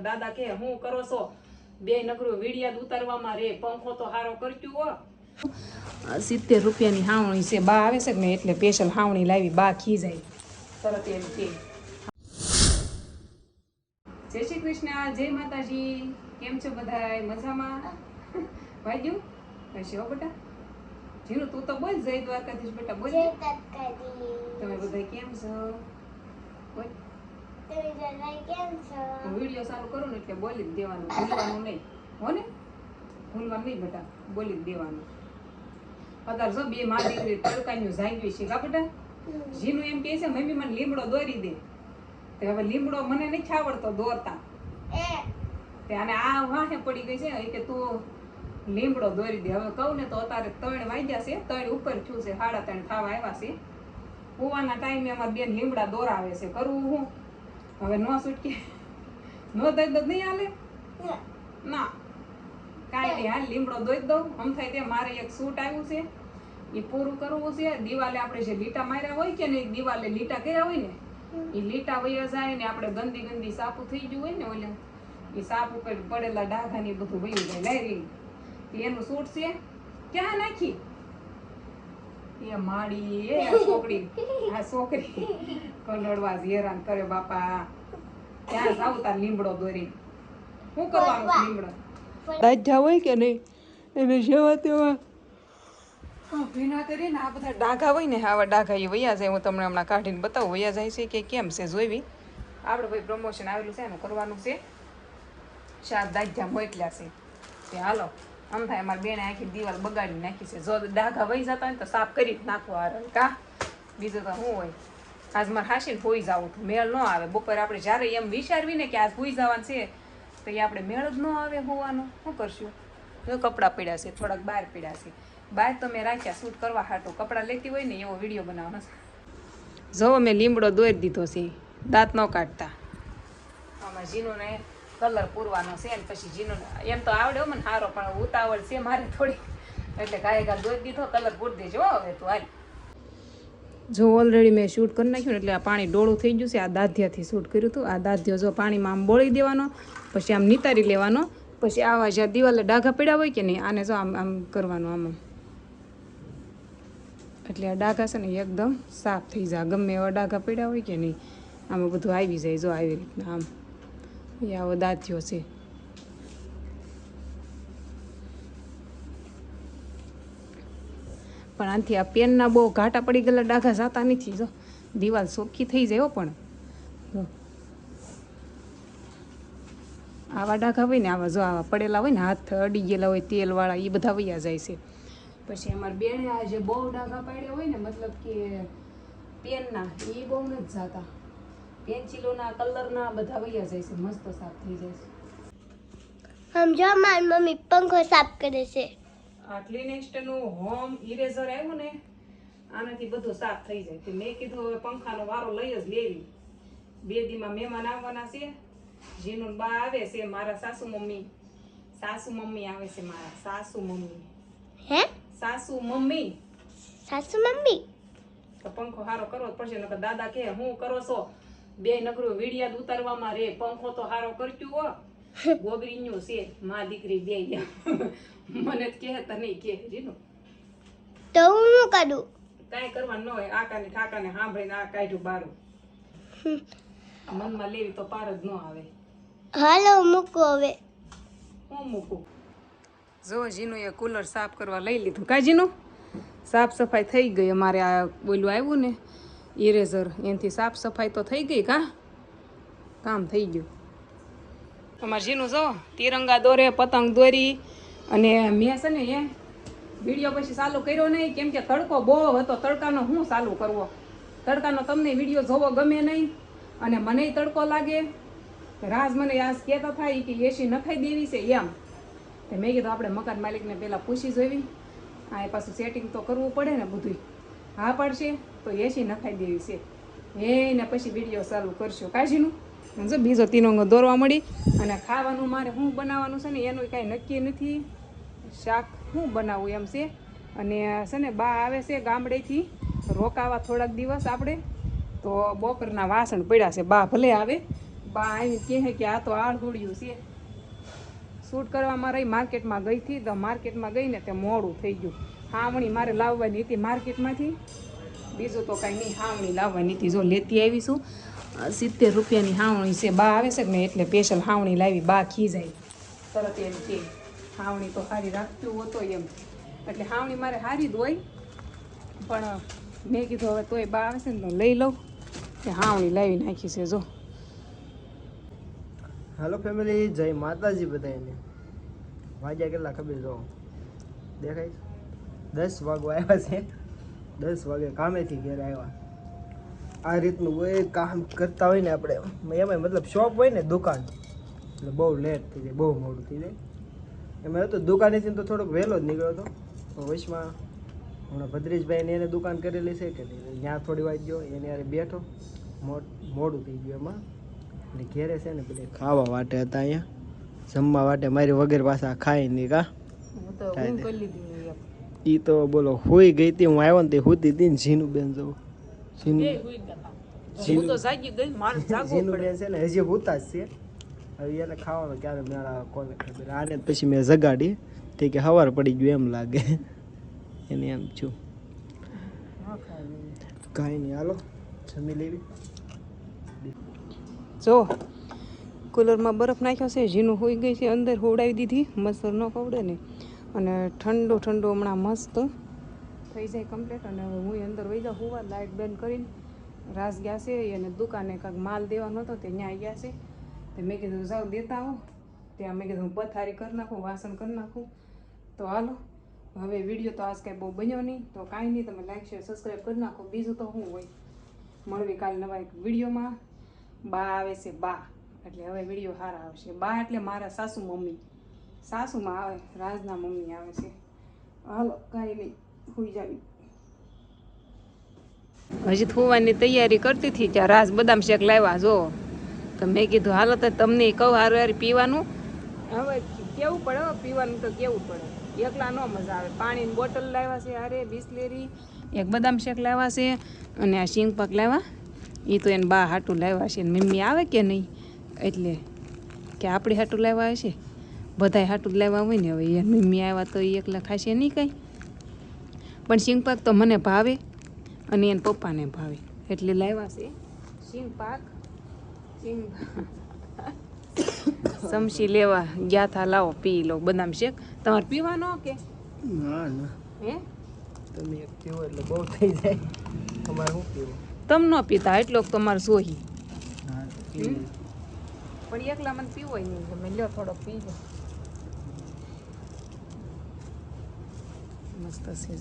દાદા કે હું કરો છો બે નગરું વીડિયા ઉતારવામાં રે પંખો તો હારો કરજો 70 રૂપિયાની હાવણી છે બા આવે છે ને એટલે સ્પેશિયલ હાવણી લાવી બા ખી જાય તરત એમ કે જય શ્રી કૃષ્ણ જય માતાજી કેમ છો બધાય મજામાં વાગ્યું હશે હો બેટા જીનું તું તો બોલ જય દ્વારકાધીશ બેટા બોલ તમે બધા કેમ છો બોલ વિડિયો ચાલુ કરું ને એટલે બોલી જ દેવાનું ભૂલવાનું નહીં હો ને ભૂલવાનું નહીં બેટા બોલી જ દેવાનું અત્યારે જો બે માં દીકરી તડકાનું જાગ્યું છે કા બેટા જીનું એમ કહે છે મમ્મી મને લીમડો દોરી દે તો હવે લીમડો મને નથી આવડતો દોરતા તે આને આ વાહે પડી ગઈ છે કે તું લીમડો દોરી દે હવે કહું ને તો અત્યારે 3 વાગ્યા છે 3 ઉપર થયું છે 3:30 થવા આવ્યા છે હોવાના ટાઈમે અમાર બેન લીમડા દોરાવે છે કરવું હું હવે નો છૂટકે નો દઈ દો નહીં હાલે ના કાંઈ નહીં હાલ લીમડો દોઈ દઉં આમ થાય તે મારે એક સૂટ આવ્યું છે એ પૂરું કરવું છે દિવાલે આપણે જે લીટા માર્યા હોય કે નહીં દિવાલે લીટા કર્યા હોય ને એ લીટા વયા જાય ને આપણે ગંદી ગંદી સાપુ થઈ ગયું હોય ને ઓલે એ સાપ ઉપર પડેલા ડાઘા ને બધું વયું જાય લાયરી એનું સૂટ છે ક્યાં નાખી એ માડી એ આ છોકરી કનડવા હેરાન કરે બાપા ક્યાં જાવ તાર લીમડો દોરી શું કરવાનું છે લીમડો દાજા હોય કે નહીં એને જેવા તેવા ભીના કરીને આ બધા ડાઘા હોય ને આવા ડાઘા એ વયા જાય હું તમને હમણાં કાઢીને બતાવું વયા જાય છે કે કેમ છે જોઈવી આપણે ભાઈ પ્રમોશન આવેલું છે એનું કરવાનું છે 4 દાજા મોકલ્યા છે તે હાલો આમ થાય અમારી બેને આખી દિવાલ બગાડી નાખી છે જો ડાઘા વહી જતા હોય તો સાફ કરી જ નાખવા આ કા બીજું તો શું હોય આજ મારે હાસીને હોઈ જવું હતું મેળ ન આવે બપોરે આપણે જ્યારે એમ વિચારવી ને કે આજ હોઈ જવાનું છે તો એ આપણે મેળ જ ન આવે હોવાનું શું કરશું જો કપડાં પડ્યા છે થોડાક બહાર પડ્યા છે બહાર તો મેં રાખ્યા શૂટ કરવા હાટું કપડાં લેતી હોય ને એવો વિડીયો બનાવવાનો છે જો મેં લીમડો દોરી દીધો છે દાંત ન કાઢતા આમાં જીનોને કલર પૂરવાનો છે ને પછી જીનો એમ તો આવડે મને સારો પણ ઉતાવળ છે મારે થોડી એટલે ગાય દોરી દીધો કલર પૂરી દેજો હવે તું હાલ જો ઓલરેડી મેં શૂટ કરી નાખ્યું ને એટલે આ પાણી ડોળું થઈ ગયું છે આ દાધ્યાથી શૂટ કર્યું હતું આ દાધ્યો જો પાણીમાં આમ બોળી દેવાનો પછી આમ નિતારી લેવાનો પછી આવા જ્યાં દિવાલે ડાઘા પડ્યા હોય કે નહીં આને જો આમ આમ કરવાનું આમ એટલે આ ડાઘા છે ને એકદમ સાફ થઈ જાય ગમે એવા ડાઘા પડ્યા હોય કે નહીં આમાં બધું આવી જાય જો આવી રીતના આમ એ આવો દાંત્યો છે પણ આનાથી આ પેનના બહુ ઘાટા પડી ગયેલા ડાઘા જાતા નથી જો દિવાલ ચોખ્ખી થઈ જાય પણ આવા ડાઘા હોય ને આવા જો આવા પડેલા હોય ને હાથ અડી ગયેલા હોય તેલવાળા એ બધા વયા જાય છે પછી અમારી બેને આ જે બહુ ડાઘા પાડ્યા હોય ને મતલબ કે પેનના એ બહુ નથી જાતા પેન્સિલોના કલરના બધા વયા જાય છે મસ્ત સાફ થઈ જાય છે સમજો મારી મમ્મી પંખો સાફ કરે છે આ ક્લિનેસ્ટનું હોમ ઇરેઝર આવ્યું ને આનાથી બધું સાફ થઈ જાય તો મેં કીધું હવે પંખાનો વારો લઈ જ લેવી 2 દીમાં મહેમાન આવવાના છે જીનું બા આવે છે મારા સાસુ મમ્મી આવે છે મારા સાસુ મમ્મી હે સાસુ મમ્મી તો પંખો હારો કરવો જ પડશે નકર દાદા કે હું કરો છો બે નગરું વીડિયા ઉતારવામાં રે પંખો તો હારો કરજો હો ગોબરીન્યું છે માં દીકરી બે મને જ કહે તો નહીં કે જીનું તો હું કરું કાંઈ કરવાનું ન હોય આકાને ઠાકાને સાંભળીને આ કાઢ્યું બારું મનમાં લેવી તો પાર જ ન આવે હાલો મૂકો હવે હું મૂકું જો જીનું એ કુલર સાફ કરવા લઈ લીધું કા જીનું સાફ સફાઈ થઈ ગઈ અમારે આ બોલું આવ્યું ને ઇરેઝર એનાથી સાફ સફાઈ તો થઈ ગઈ કામ થઈ ગયું અમારે જીનું જો તિરંગા દોરે પતંગ દોરી અને મેં છે ને એ વિડીયો પછી ચાલુ કર્યો નહીં કેમ કે તડકો બહુ હતો તડકાનો હું ચાલુ કરવો તડકાનો તમને વિડીયો જોવો ગમે નહીં અને મને તડકો લાગે રાજ મને આજ કહેતા થાય કે એસી નખાઈ દેવી છે એમ તો મેં કીધું આપણે મકાન માલિકને પહેલાં પૂછી જોવી આ પાછું સેટિંગ તો કરવું પડે ને બધું હા પાડશે તો એસી નખાઈ દેવી છે એને પછી વિડીયો ચાલુ કરશું કાજીનું જો બીજો તિરંગો દોરવા મળી અને ખાવાનું મારે શું બનાવવાનું છે ને એનું કાંઈ નક્કી નથી શાક શું બનાવવું એમ છે અને છે ને બા આવે છે ગામડેથી રોકાવા થોડાક દિવસ આપણે તો બપોરના વાસણ પડ્યા છે બા ભલે આવે બા આવીને કહે કે આ તો આળહુડિયું છે. શૂટ કરવામાં રહી માર્કેટમાં ગઈ હતી તો માર્કેટમાં ગઈ ને તે મોડું થઈ ગયું. હાવણી મારે લાવવાની હતી માર્કેટમાંથી, બીજું તો કાંઈ નહીં. હાવણી લાવવાની હતી, જો લેતી આવીશું. 70 રૂપિયાની હાવણી છે. બા આવે છે ને એટલે સ્પેશિયલ હાવણી લાવી. બા ખીજાય તરત એમ કે હાવણી તો સારી રાખતું હતો એમ. એટલે હાવણી મારે સારી જ હોય, પણ મેં કીધું હવે તોય બા આવે છે ને તો લઈ લઉં. કે હાવણી લાવી નાખી છે જો. હાલો ફેમિલી, જય માતાજી બધાને. વાગ્યા કેટલા ખબર જો દેખાય? 10 વાગવા આવ્યા છે. 10 વાગે કામેથી ઘરે આવ્યા. આ રીતનું કોઈ કામ કરતા હોય ને આપણે, એમાં મતલબ શોપ હોય ને દુકાન, એટલે બહુ લેટ થઈ જાય, બહુ મોડું થઈ જાય. એમાં હતું દુકાનેથી તો થોડોક વહેલો જ નીકળ્યો હતો, પણ વચમાં હમણાં ભદ્રેશભાઈને એને દુકાન કરેલી છે કે નહીં, ત્યાં થોડી વાર ગયો, એને યારે બેઠો, મોડું થઈ ગયું એમાં. એટલે ઘેરે છે ને બધે ખાવા વાટે હતા, અહીંયા જમવા વાટે મારી વગર પાછા ખાઈ નહીં કા. હું તો ઊંઘ કરી લીધી. ઈ તો બોલો હોઈ ગઈ હતી, હું આવ્યો ને તે હોતી હતી ને ઝીનું બેન જવું. હું તો જાગી ગઈ, મારે જાગવું ઝીનું પડે. બેન છે ને હજી હોતા જ છે. હવે એને ખાવાનો ક્યારે મેળા કોને ખબર. આને પછી મેં જગાડી તે કે સવાર પડી ગયું એમ લાગે. એને એમ છું કાંઈ નહીં, હાલો જમી લેવી. જો કુલરમાં બરફ નાખ્યો છે, ઝીનું હોઈ ગઈ છે, અંદર હોવડાવી દીધી, મચ્છર ન કવડે ને. અને ઠંડુ ઠંડુ હમણાં મસ્ત થઈ જાય કમ્પ્લીટ. અને હવે હું અંદર વહી જાઉં હોવા, લાઇટ બંધ કરીને. રાસ ગયા છે અને દુકાને કાંઈક માલ દેવાનો હતો તે ત્યાં ગયા છે. તો મેં કીધું જાઓ દેતા આવો. ત્યાં મેં કીધું પથારી કરી નાખું, વાસણ કરી નાખું. તો હાલો હવે વિડીયો તો આજ કાંઈ બહુ બન્યો નહીં, તો કાંઈ નહીં, તમે લાઈક શેર સબસ્ક્રાઈબ કરી નાખો. બીજું તો શું હોય, મળવી કાલે નવા એક વિડીયોમાં. બા આવે છે બા, એટલે હવે વિડીયો સારા આવશે. બા એટલે મારા સાસુ મમ્મી, સાસુમાં આવે, રાજના મમ્મી આવે છે. હાલો કાંઈ નહીં, સુઈ જાવી. હજી થવાની તૈયારી કરતી હતી ત્યાં રાજ બદામ શેક લાવ્યા જો. તો મેં કીધું હાલો તો તમને કહું હારું હારી પીવાનું. હવે કેવું પડે, પીવાનું તો કેવું પડે, એકલા ન મજા આવે. પાણીની બોટલ લાવ્યા છે, હારે બિસ્લેરી, એક બદામ શેક લાવ્યા છે, અને આ સિંગ પાક લાવ્યા. એ તો એને બા હાટું લાવ્યા છે. મમ્મી આવે કે નહીં એટલે કે આપણે હાટું લાવ્યા હશે, બધાય હાટું લાવ્યા હોય ને. હવે એ મમ્મી આવ્યા તો એ એકલા ખાશે નહીં કાંઈ, પણ સિંગ પાક તો મને ભાવે અને એને પપ્પાને ભાવે એટલે લાવ્યા છે સિંગ પાક. સિંગ સમસી લેવા ગયા થા, લાવો પી લો બદામ શેક. તમારે પીવાનો કે ના ના, હે તમે એક પીવો એટલે બહુ થઈ જાય. તમારે શું પીવું? તમ ન પીતા એટલો તમારે સોહી, હા પીવું. પણ એકલા મને પીવો નહીં. તમે લ્યો થોડોક પીજો, મસ્ત છે.